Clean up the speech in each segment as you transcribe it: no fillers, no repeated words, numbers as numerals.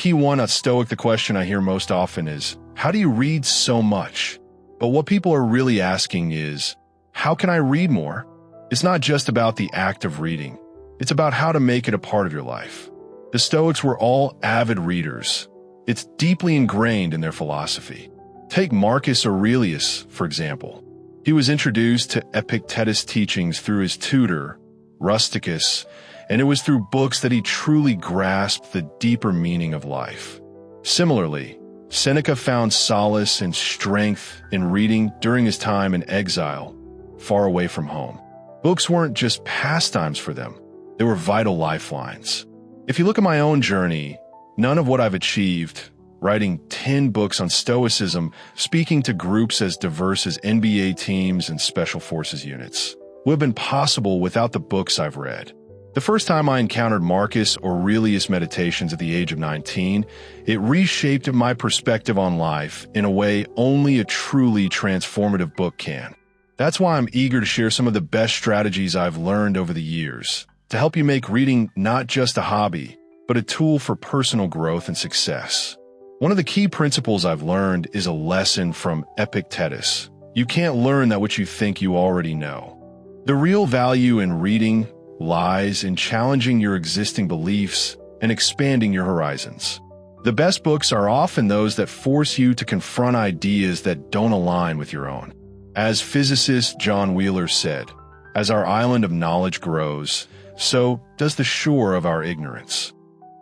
Key 1 at Stoic, the question I hear most often is, how do you read so much? But what people are really asking is, how can I read more? It's not just about the act of reading. It's about how to make it a part of your life. The Stoics were all avid readers. It's deeply ingrained in their philosophy. Take Marcus Aurelius, for example. He was introduced to Epictetus' teachings through his tutor, Rusticus, and it was through books that he truly grasped the deeper meaning of life. Similarly, Seneca found solace and strength in reading during his time in exile, far away from home. Books weren't just pastimes for them, they were vital lifelines. If you look at my own journey, none of what I've achieved, writing 10 books on Stoicism, speaking to groups as diverse as NBA teams and Special Forces units, would have been possible without the books I've read. The first time I encountered Marcus Aurelius' meditations at the age of 19, it reshaped my perspective on life in a way only a truly transformative book can. That's why I'm eager to share some of the best strategies I've learned over the years to help you make reading not just a hobby, but a tool for personal growth and success. One of the key principles I've learned is a lesson from Epictetus. You can't learn that which you think you already know. The real value in reading lies in challenging your existing beliefs and expanding your horizons. The best books are often those that force you to confront ideas that don't align with your own. As physicist John Wheeler said, as our island of knowledge grows, so does the shore of our ignorance.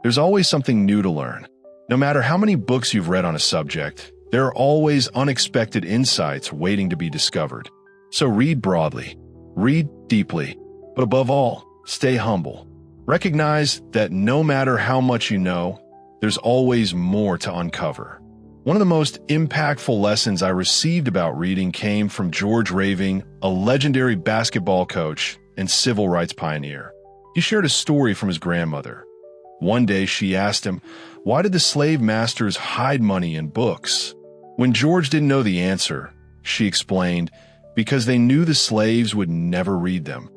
There's always something new to learn. No matter how many books you've read on a subject, there are always unexpected insights waiting to be discovered. So read broadly, read deeply, but above all, stay humble. Recognize that no matter how much you know, there's always more to uncover. One of the most impactful lessons I received about reading came from George Raving, a legendary basketball coach and civil rights pioneer. He shared a story from his grandmother. One day she asked him, why did the slave masters hide money in books? When George didn't know the answer, she explained, because they knew the slaves would never read them.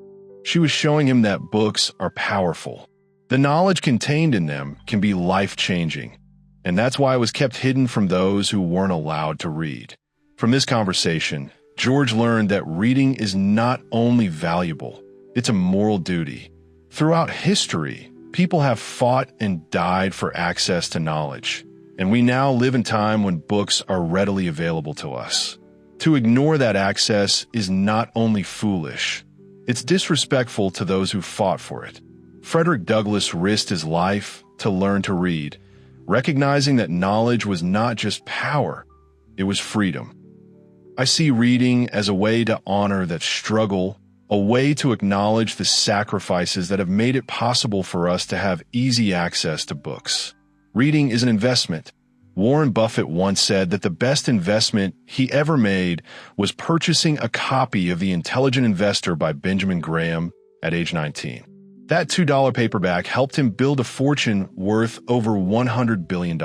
She was showing him that books are powerful. The knowledge contained in them can be life-changing, and that's why it was kept hidden from those who weren't allowed to read. From this conversation, George learned that reading is not only valuable, it's a moral duty. Throughout history, people have fought and died for access to knowledge, and we now live in a time when books are readily available to us. To ignore that access is not only foolish, it's disrespectful to those who fought for it. Frederick Douglass risked his life to learn to read, recognizing that knowledge was not just power, it was freedom. I see reading as a way to honor that struggle, a way to acknowledge the sacrifices that have made it possible for us to have easy access to books. Reading is an investment. Warren Buffett once said that the best investment he ever made was purchasing a copy of The Intelligent Investor by Benjamin Graham at age 19. That $2 paperback helped him build a fortune worth over $100 billion.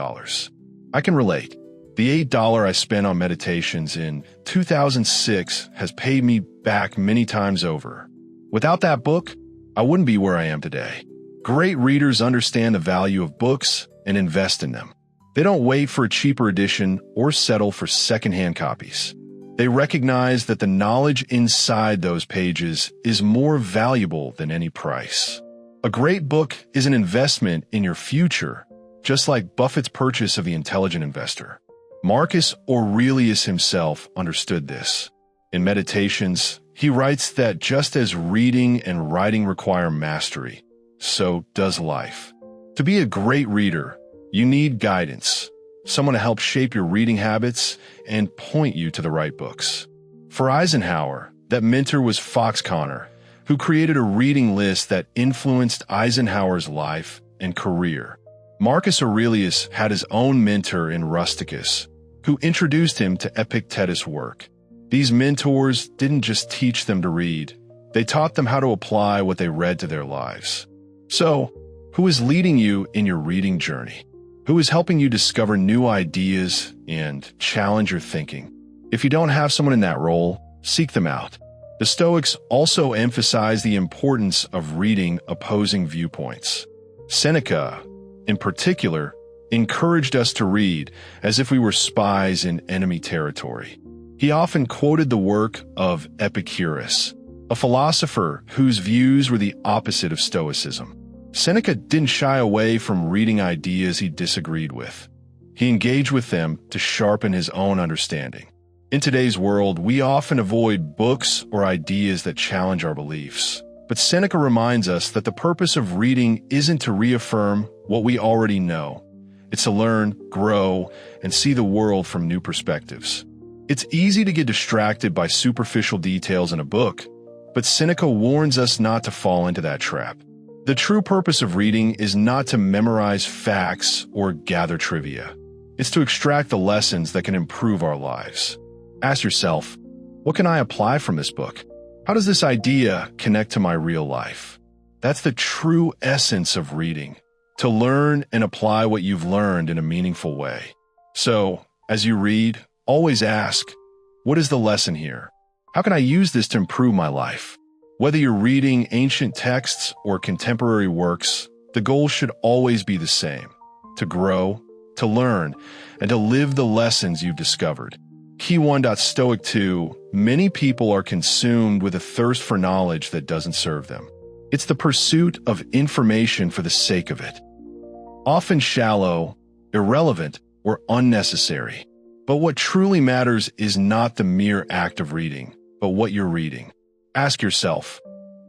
I can relate. The $8 I spent on meditations in 2006 has paid me back many times over. Without that book, I wouldn't be where I am today. Great readers understand the value of books and invest in them. They don't wait for a cheaper edition or settle for secondhand copies. They recognize that the knowledge inside those pages is more valuable than any price. A great book is an investment in your future, just like Buffett's purchase of The Intelligent Investor. Marcus Aurelius himself understood this. In Meditations, he writes that just as reading and writing require mastery, so does life. To be a great reader, you need guidance, someone to help shape your reading habits and point you to the right books. For Eisenhower, that mentor was Fox Connor, who created a reading list that influenced Eisenhower's life and career. Marcus Aurelius had his own mentor in Rusticus, who introduced him to Epictetus' work. These mentors didn't just teach them to read, they taught them how to apply what they read to their lives. So, who is leading you in your reading journey? Who is helping you discover new ideas and challenge your thinking? If you don't have someone in that role, seek them out. The Stoics also emphasize the importance of reading opposing viewpoints. Seneca, in particular, encouraged us to read as if we were spies in enemy territory. He often quoted the work of Epicurus, a philosopher whose views were the opposite of Stoicism. Seneca didn't shy away from reading ideas he disagreed with. He engaged with them to sharpen his own understanding. In today's world, we often avoid books or ideas that challenge our beliefs. But Seneca reminds us that the purpose of reading isn't to reaffirm what we already know. It's to learn, grow, and see the world from new perspectives. It's easy to get distracted by superficial details in a book, but Seneca warns us not to fall into that trap. The true purpose of reading is not to memorize facts or gather trivia. It's to extract the lessons that can improve our lives. Ask yourself, what can I apply from this book? How does this idea connect to my real life? That's the true essence of reading, to learn and apply what you've learned in a meaningful way. So, as you read, always ask, what is the lesson here? How can I use this to improve my life? Whether you're reading ancient texts or contemporary works, the goal should always be the same: to grow, to learn, and to live the lessons you've discovered. Key 1. Stoic 2. Many people are consumed with a thirst for knowledge that doesn't serve them. It's the pursuit of information for the sake of it. Often shallow, irrelevant, or unnecessary. But what truly matters is not the mere act of reading, but what you're reading. Ask yourself,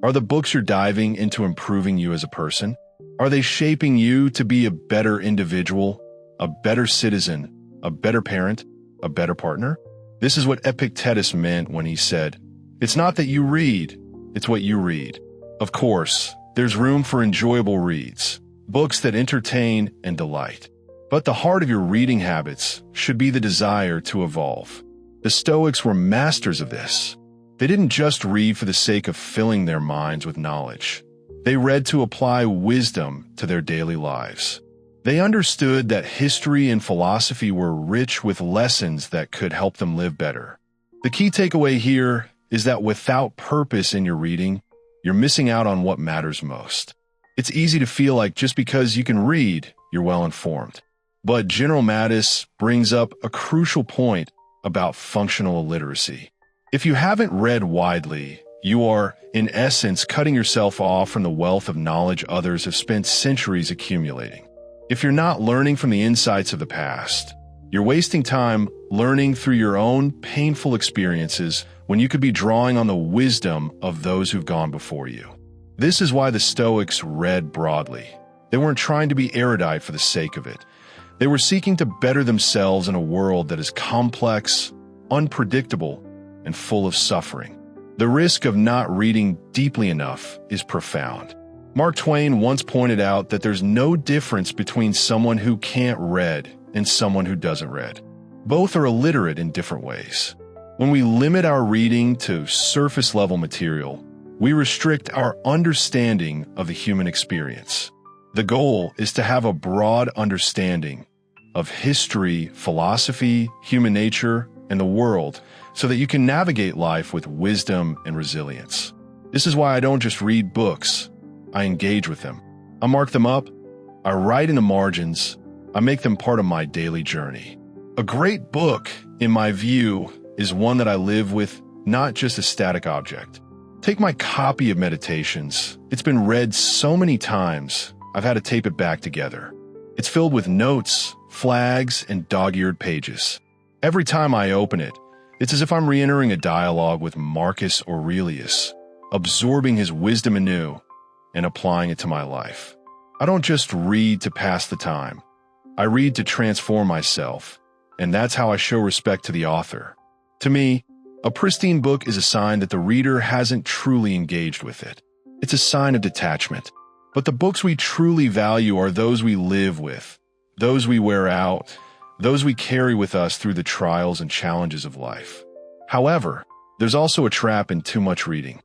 are the books you're diving into improving you as a person? Are they shaping you to be a better individual, a better citizen, a better parent, a better partner? This is what Epictetus meant when he said, "It's not that you read, it's what you read." Of course, there's room for enjoyable reads, books that entertain and delight. But the heart of your reading habits should be the desire to evolve. The Stoics were masters of this. They didn't just read for the sake of filling their minds with knowledge. They read to apply wisdom to their daily lives. They understood that history and philosophy were rich with lessons that could help them live better. The key takeaway here is that without purpose in your reading, you're missing out on what matters most. It's easy to feel like just because you can read, you're well informed. But General Mattis brings up a crucial point about functional illiteracy. If you haven't read widely, you are, in essence, cutting yourself off from the wealth of knowledge others have spent centuries accumulating. If you're not learning from the insights of the past, you're wasting time learning through your own painful experiences when you could be drawing on the wisdom of those who've gone before you. This is why the Stoics read broadly. They weren't trying to be erudite for the sake of it. They were seeking to better themselves in a world that is complex, unpredictable, and full of suffering. The risk of not reading deeply enough is profound. Mark Twain once pointed out that there's no difference between someone who can't read and someone who doesn't read. Both are illiterate in different ways. When we limit our reading to surface-level material, we restrict our understanding of the human experience. The goal is to have a broad understanding of history, philosophy, human nature, and the world so that you can navigate life with wisdom and resilience. This is why I don't just read books. I engage with them. I mark them up. I write in the margins. I make them part of my daily journey. A great book, in my view, is one that I live with, not just a static object. Take my copy of Meditations. It's been read so many times, I've had to tape it back together. It's filled with notes, flags, and dog-eared pages. Every time I open it, it's as if I'm re-entering a dialogue with Marcus Aurelius, absorbing his wisdom anew and applying it to my life. I don't just read to pass the time. I read to transform myself, and that's how I show respect to the author. To me, a pristine book is a sign that the reader hasn't truly engaged with it. It's a sign of detachment. But the books we truly value are those we live with, those we wear out, those we carry with us through the trials and challenges of life. However, there's also a trap in too much reading.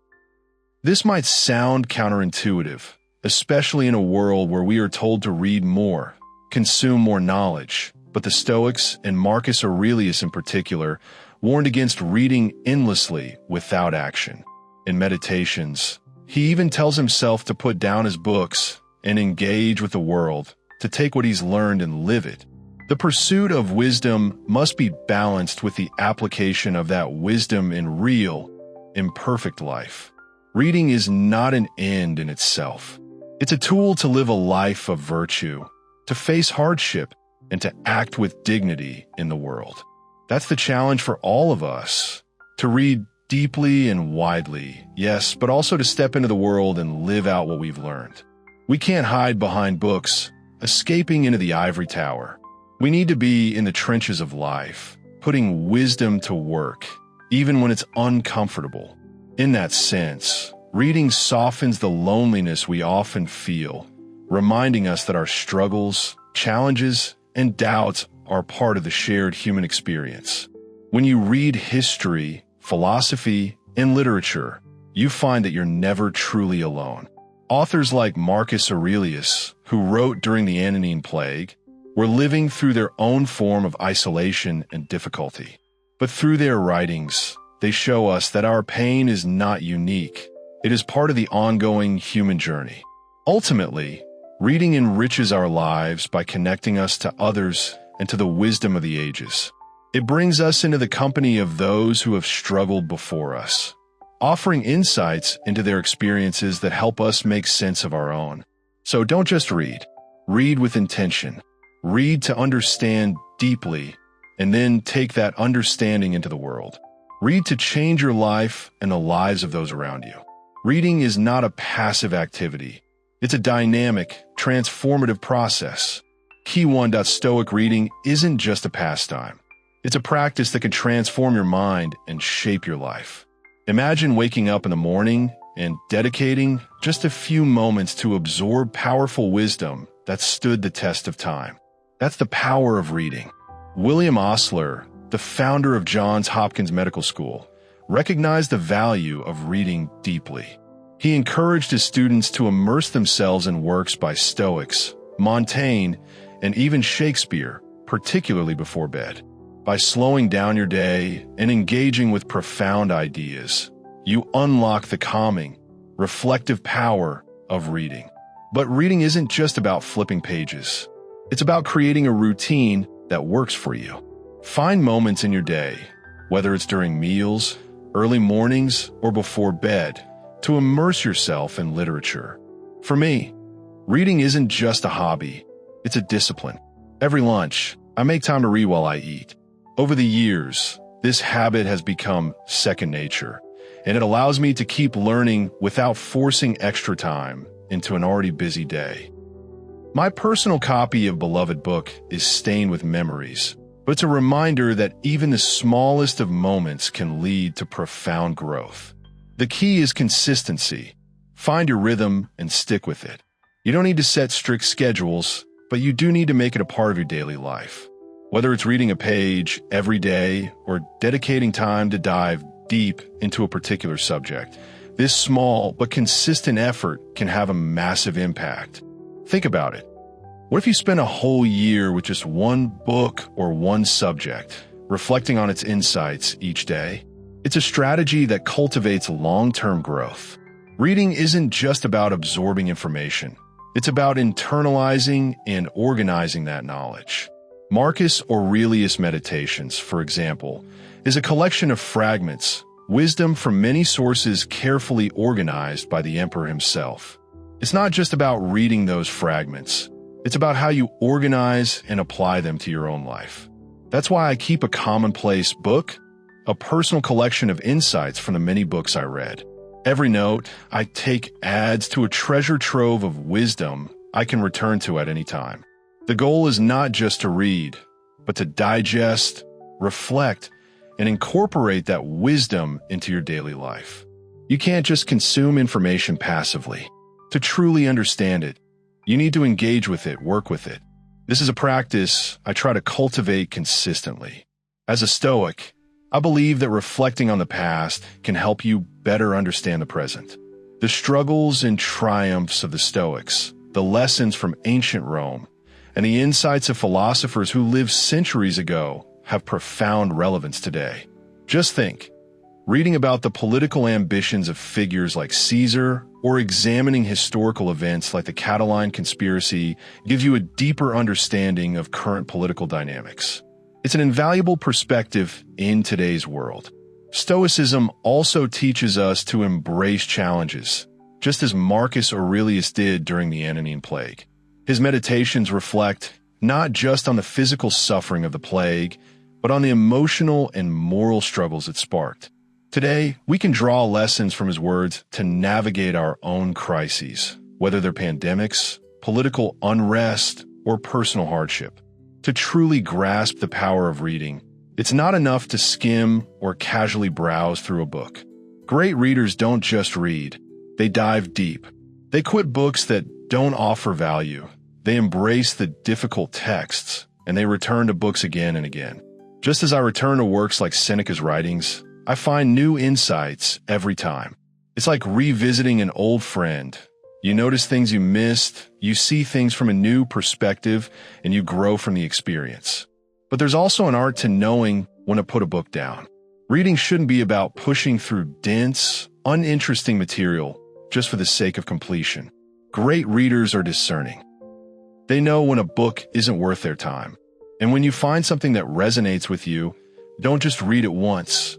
This might sound counterintuitive, especially in a world where we are told to read more, consume more knowledge, but the Stoics, and Marcus Aurelius in particular, warned against reading endlessly without action. In Meditations, he even tells himself to put down his books and engage with the world, to take what he's learned and live it. The pursuit of wisdom must be balanced with the application of that wisdom in real, imperfect life. Reading is not an end in itself. It's a tool to live a life of virtue, to face hardship, and to act with dignity in the world. That's the challenge for all of us, to read deeply and widely, yes, but also to step into the world and live out what we've learned. We can't hide behind books, escaping into the ivory tower. We need to be in the trenches of life, putting wisdom to work, even when it's uncomfortable. In that sense, reading softens the loneliness we often feel, reminding us that our struggles, challenges, and doubts are part of the shared human experience. When you read history, philosophy, and literature, you find that you're never truly alone. Authors like Marcus Aurelius, who wrote during the Antonine Plague, were living through their own form of isolation and difficulty. But through their writings, they show us that our pain is not unique. It is part of the ongoing human journey. Ultimately, reading enriches our lives by connecting us to others and to the wisdom of the ages. It brings us into the company of those who have struggled before us, offering insights into their experiences that help us make sense of our own. So don't just read. Read with intention. Read to understand deeply, and then take that understanding into the world. Read to change your life and the lives of those around you. Reading is not a passive activity. It's a dynamic, transformative process. Key 1. Stoic reading isn't just a pastime. It's a practice that can transform your mind and shape your life. Imagine waking up in the morning and dedicating just a few moments to absorb powerful wisdom that stood the test of time. That's the power of reading. William Osler, the founder of Johns Hopkins Medical School, recognized the value of reading deeply. He encouraged his students to immerse themselves in works by Stoics, Montaigne, and even Shakespeare, particularly before bed. By slowing down your day and engaging with profound ideas, you unlock the calming, reflective power of reading. But reading isn't just about flipping pages. It's about creating a routine that works for you. Find moments in your day, whether it's during meals, early mornings, or before bed, to immerse yourself in literature. For me, reading isn't just a hobby, it's a discipline. Every lunch, I make time to read while I eat. Over the years, this habit has become second nature, and it allows me to keep learning without forcing extra time into an already busy day. My personal copy of beloved book is stained with memories, but it's a reminder that even the smallest of moments can lead to profound growth. The key is consistency. Find your rhythm and stick with it. You don't need to set strict schedules, but you do need to make it a part of your daily life. Whether it's reading a page every day or dedicating time to dive deep into a particular subject, this small but consistent effort can have a massive impact. Think about it. What if you spent a whole year with just one book or one subject, reflecting on its insights each day? It's a strategy that cultivates long-term growth. Reading isn't just about absorbing information. It's about internalizing and organizing that knowledge. Marcus Aurelius' Meditations, for example, is a collection of fragments, wisdom from many sources carefully organized by the emperor himself. It's not just about reading those fragments. It's about how you organize and apply them to your own life. That's why I keep a commonplace book, a personal collection of insights from the many books I read. Every note I take adds to a treasure trove of wisdom I can return to at any time. The goal is not just to read, but to digest, reflect, and incorporate that wisdom into your daily life. You can't just consume information passively. To truly understand it, you need to engage with it, work with it. This is a practice I try to cultivate consistently. As a Stoic, I believe that reflecting on the past can help you better understand the present. The struggles and triumphs of the Stoics, the lessons from ancient Rome, and the insights of philosophers who lived centuries ago have profound relevance today. Just think, reading about the political ambitions of figures like Caesar or examining historical events like the Catalan conspiracy gives you a deeper understanding of current political dynamics. It's an invaluable perspective in today's world. Stoicism also teaches us to embrace challenges, just as Marcus Aurelius did during the Antonine Plague. His meditations reflect not just on the physical suffering of the plague, but on the emotional and moral struggles it sparked. Today, we can draw lessons from his words to navigate our own crises, whether they're pandemics, political unrest, or personal hardship. To truly grasp the power of reading, it's not enough to skim or casually browse through a book. Great readers don't just read, they dive deep. They quit books that don't offer value. They embrace the difficult texts, and they return to books again and again. Just as I return to works like Seneca's writings, I find new insights every time. It's like revisiting an old friend. You notice things you missed, you see things from a new perspective, and you grow from the experience. But there's also an art to knowing when to put a book down. Reading shouldn't be about pushing through dense, uninteresting material just for the sake of completion. Great readers are discerning. They know when a book isn't worth their time. And when you find something that resonates with you, don't just read it once.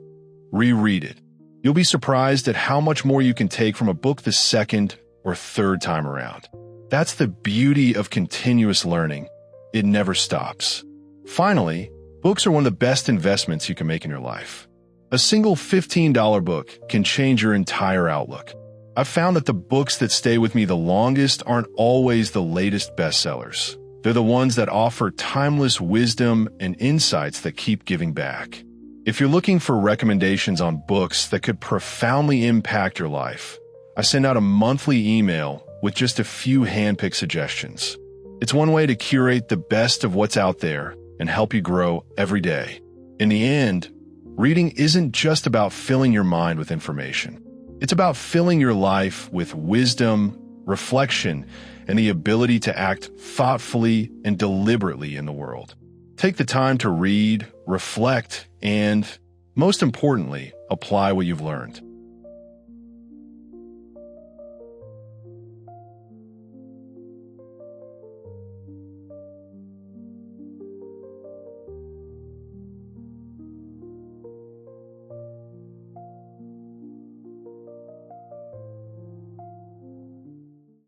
Reread it. You'll be surprised at how much more you can take from a book the second or third time around. That's the beauty of continuous learning. It never stops. Finally, books are one of the best investments you can make in your life. A single $15 book can change your entire outlook. I've found that the books that stay with me the longest aren't always the latest bestsellers. They're the ones that offer timeless wisdom and insights that keep giving back. If you're looking for recommendations on books that could profoundly impact your life, I send out a monthly email with just a few handpicked suggestions. It's one way to curate the best of what's out there and help you grow every day. In the end, reading isn't just about filling your mind with information. It's about filling your life with wisdom, reflection, and the ability to act thoughtfully and deliberately in the world. Take the time to read, reflect, and, most importantly, apply what you've learned.